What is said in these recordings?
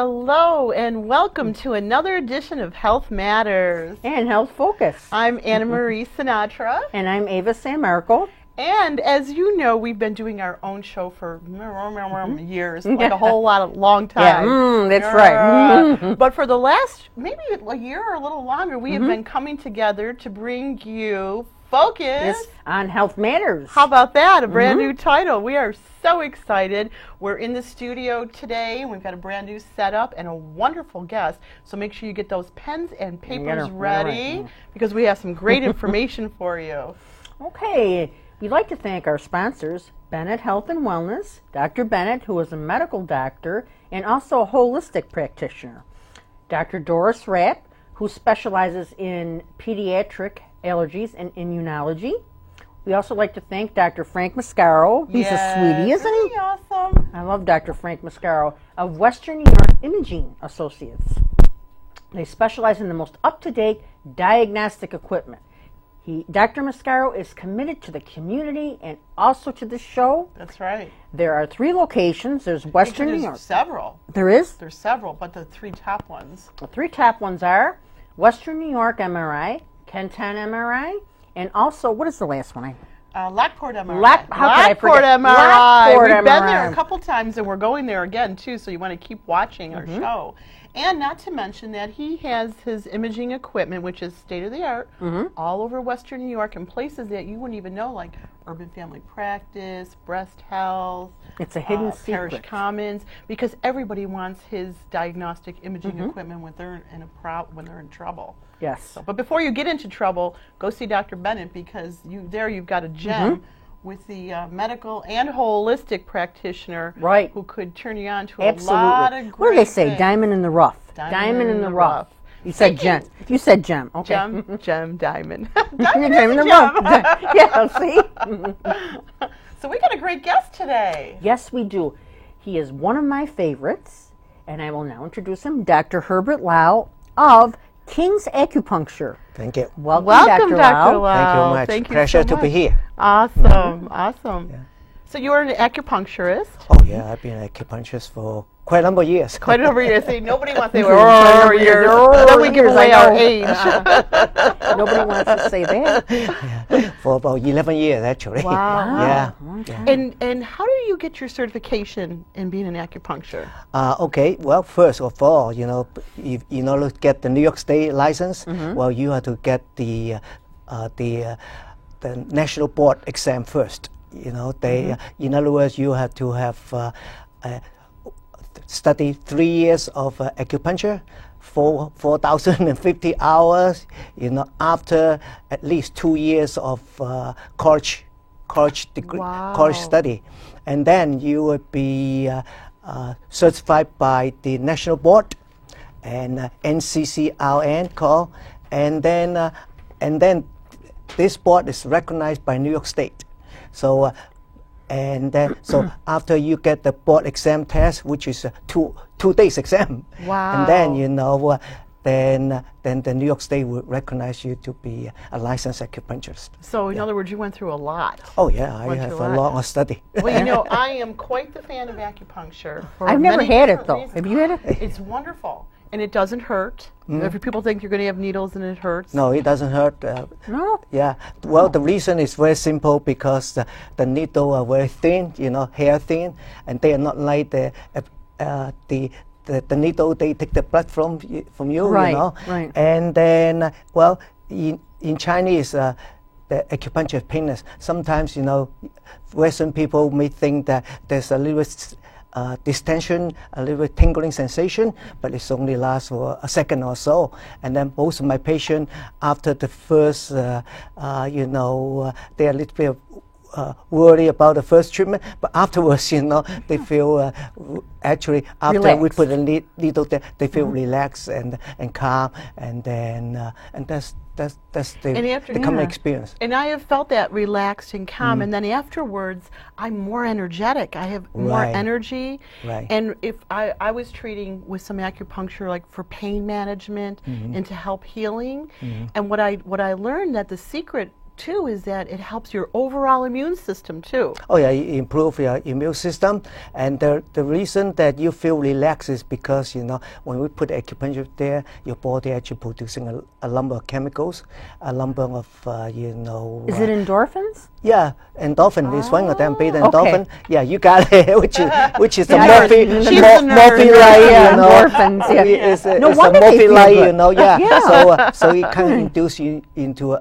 Hello and welcome to another edition of Health Matters And Health Focus. I'm Anna Marie Sinatra. And I'm Ava San Marco. And as you know, we've been doing our own show for years, like a whole long time. Yeah, that's right. But for the last, maybe a year or a little longer, we have been coming together to bring you Focus on Health Matters. How about that? A brand new title. We are so excited. We're in the studio today. We've got a brand new setup and a wonderful guest. So make sure you get those pens and papers ready because we have some great information for you. Okay. We'd like to thank our sponsors, Bennett Health and Wellness, Dr. Bennett, who is a medical doctor and also a holistic practitioner, Dr. Doris Rapp, who specializes in pediatric allergies and immunology. We also like to thank Dr. Frank Mascaro. He's a sweetie, isn't he? Awesome. I love Dr. Frank Mascaro of Western New York Imaging Associates. They specialize in the most up-to-date diagnostic equipment. Dr. Mascaro is committed to the community and also to the show. That's right. There are 3 locations. There's Western New York. There's several. There is? There's several, but the 3 top ones. The 3 top ones are Western New York MRI, Kenton MRI, and also, what is the last one? Lockport MRI. Lockport MRI. Lockport We've MRI. been there a couple times, and we're going there again, too, so you want to keep watching our show. And not to mention that he has his imaging equipment, which is state-of-the-art, all over Western New York in places that you wouldn't even know, like Urban Family Practice, Breast Health. It's a hidden secret. Parish Commons, because everybody wants his diagnostic imaging equipment when they're in trouble. Yes. So, but before you get into trouble, go see Dr. Bennett, because you've got a gem with the medical and holistic practitioner who could turn you on to a lot of great What do they say? things. Diamond in the rough. Diamond in the rough. You said gem. You said gem. Okay. Gem, diamond. Diamond in the rough. Yeah, see? So we got a great guest today. Yes, we do. He is one of my favorites, and I will now introduce him, Dr. Herbert Lau of King's Acupuncture. Thank you. Welcome, Dr. Lau. Lau. Thank you much. Thank you Pleasure so to much. be here. Awesome, awesome. Yeah. So you're an acupuncturist? Oh yeah, I've been an acupuncturist for quite a number of years. Quite a number of years. See, nobody wants to say, oh, years. Then we give away our age. Nobody wants to say that. For about 11 years, actually. Wow. Yeah. And how do you get your certification in being an acupuncture? Okay. Well, first of all, if, in order to get the New York State license, well, you have to get the national board exam first. They, in other words, you have to have studied 3 years of acupuncture, 4,050 hours. After at least 2 years of college degree, college study, and then you would be certified by the national board and NCCRN call, and then this board is recognized by New York State. So so after you get the board exam test, which is a 2 days exam, and then then the New York State will recognize you to be a licensed acupuncturist. So in other words, you went through a lot. Oh yeah, I have a lot of study. Well, I am quite the fan of acupuncture. I've never had it though. Have you had it? It's wonderful. And it doesn't hurt. If people think you're going to have needles and it hurts. No, it doesn't hurt. No? Yeah. Well, the reason is very simple, because the needle are very thin, hair thin, and they are not like the needle they take the blood from you, Right. And then, well, in Chinese, the acupuncture is painless. Sometimes, Western people may think that there's a little distension, a little tingling sensation, but it's only lasts for a second or so. And then most of my patients, after the first, they're a little bit worried about the first treatment, but afterwards, they feel actually after relaxed. We put a needle there, they feel relaxed and calm, and then and that's the common experience. And I have felt that relaxed and calm, and then afterwards, I'm more energetic. I have more energy. Right. And if I was treating with some acupuncture, like for pain management and to help healing, and what I learned that the secret too is that it helps your overall immune system too. Oh yeah, you improve your immune system, and the reason that you feel relaxed is because when we put acupuncture there, your body actually producing a number of chemicals, a number of Is it endorphins? Yeah, endorphin is one of them. Beta Okay. endorphin. Yeah, you got it. which is a Yeah, morphine, she's a nerd. morphine-like, Endorphins, yeah. It's a, No it's a wonder they feel morphine-like, good. yeah. Yeah. So it kind of induce you into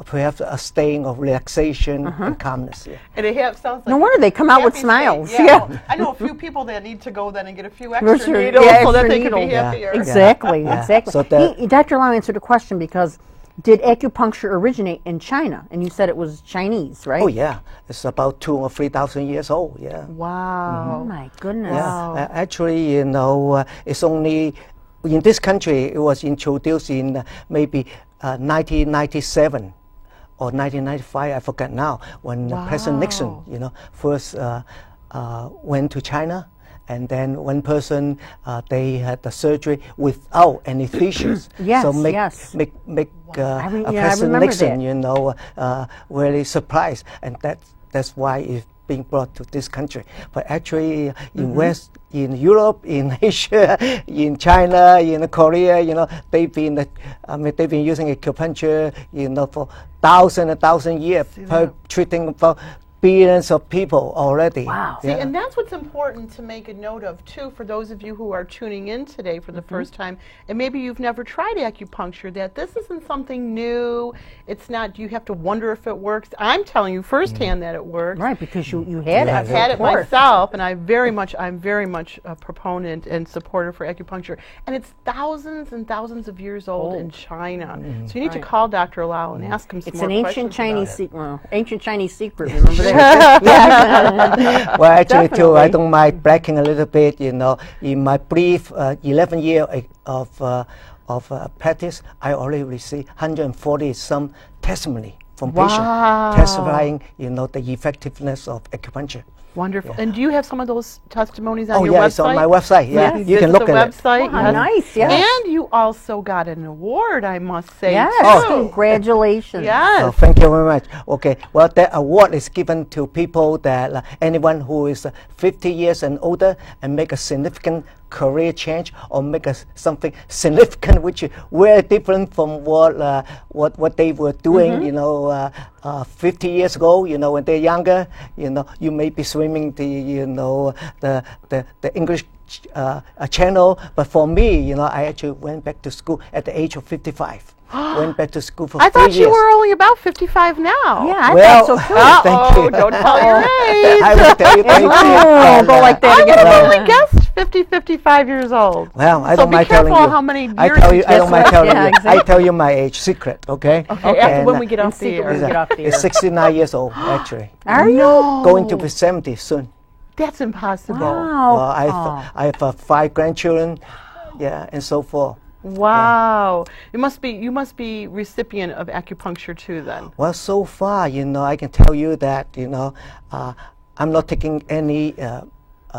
perhaps a state of relaxation and calmness. Yeah. And it sounds like No wonder they come out with happy smiles. state. Yeah. Well, I know a few people that need to go then and get a few Extra- extra needles yeah, so that extra they can be needles. Yeah. happier. Exactly, Yeah. exactly. So that- Dr. Lau answered a question because did acupuncture originate in China? And you said it was Chinese, right? Oh yeah, it's about 2,000 or 3,000 years old. Yeah. Wow. Oh my goodness. Wow. Actually, it's only in this country. It was introduced in maybe 1997 or 1995. I forget now. When President Nixon, first went to China, and then one person they had the surgery without anesthesias. Yes, So make yes. make I President remember Nixon, that. really surprised, and that's why it's being brought to this country. But actually, in Europe, in Asia, in China, in Korea, they've been using acupuncture, for thousands years, treating for billions of people already. Wow. See, and that's what's important to make a note of, too, for those of you who are tuning in today for the first time, and maybe you've never tried acupuncture, that this isn't something new. It's not, you have to wonder if it works. I'm telling you firsthand that it works. Right, because you had it. I've had of it course. myself, and I'm very much a proponent and supporter for acupuncture. And it's thousands and thousands of years old in China. So you need to call Dr. Lau and ask him some It's more an questions ancient Chinese about it. secret. Ancient Chinese secret. Remember that? Yeah. Well, actually, too, I Definitely. don't mind bragging a little bit. In my brief 11 years of practice, I already received 140 some testimony from Wow. patients testifying, the effectiveness of acupuncture. Wonderful. And do you have some of those testimonies on Oh your yeah, website? it's on my website. Yeah, Yes, you can visit look the at it. website. Wow, nice, yes. And you also got an award, I must say. Yes, too. congratulations. Yes. Oh, thank you very much. Okay, well, that award is given to people that anyone who is 50 years and older and make a significant career change or make something significant which is very different from what they were doing 50 years ago, when they're younger. You may be swimming the English channel, but for me, I actually went back to school at the age of 55. Went back to school for I 3 thought years. you were only about 55 now. Yeah, I Well, thought so too. thank you. Don't tell your age. I will tell you. Thank you. Oh, go like that I would again. have only guessed 50, 55 years old. Well, I So don't be mind telling careful you. how many I years tell you you. I don't mind guess. telling Yeah, you. exactly. I tell you my age secret. Okay. Okay, after And, when we get In off the secret, when we air. get off the air. It's 69 years old actually. Are you? No. Going to be 70 soon. That's impossible. Wow. Well, I have 5 grandchildren, and so forth. Wow. You must be recipient of acupuncture too then. Well, so far, I can tell you that, I'm not taking any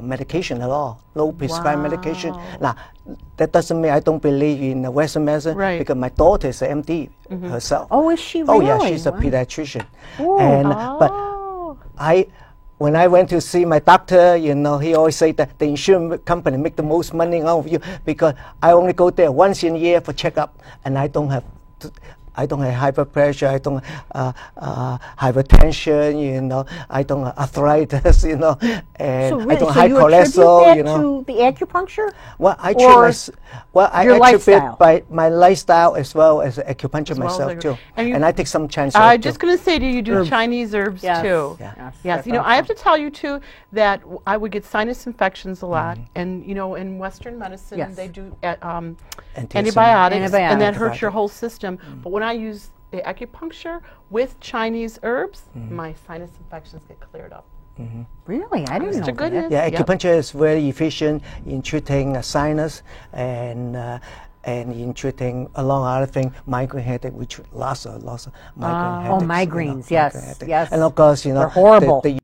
medication at all. No prescribed medication. Now, that doesn't mean I don't believe in Western medicine, Right. because my daughter is an MD herself. Oh, is she Oh really? yeah, she's a Wow. pediatrician. Oh. But when I went to see my doctor, he always say that the insurance company make the most money out of you, because I only go there once in a year for checkup, and I don't have high blood pressure, I don't hypertension, I don't have arthritis, and So I really, don't so high you attribute cholesterol, that to the acupuncture? Well, I or your attribute lifestyle? by my lifestyle as well as acupuncture well as myself acu- too, and you- and I take some Chinese. I'm herb, just too. going to say to you, you do Chinese herbs Yes. too. Yeah. Yes, I have to tell you too that I would get sinus infections a lot, and in Western medicine Yes. they do Antihistamine. antibiotics, and that Antibiotics. hurts your whole system. But when I use the acupuncture with Chinese herbs, my sinus infections get cleared up. Really? I didn't know Mr. that. Goodness. Yeah, Yep. acupuncture is very efficient in treating sinus and in treating, along other things, migraine headache, which lots of migraine headaches. migraines, yes, migraine headache. yes. And of course, They're horrible. the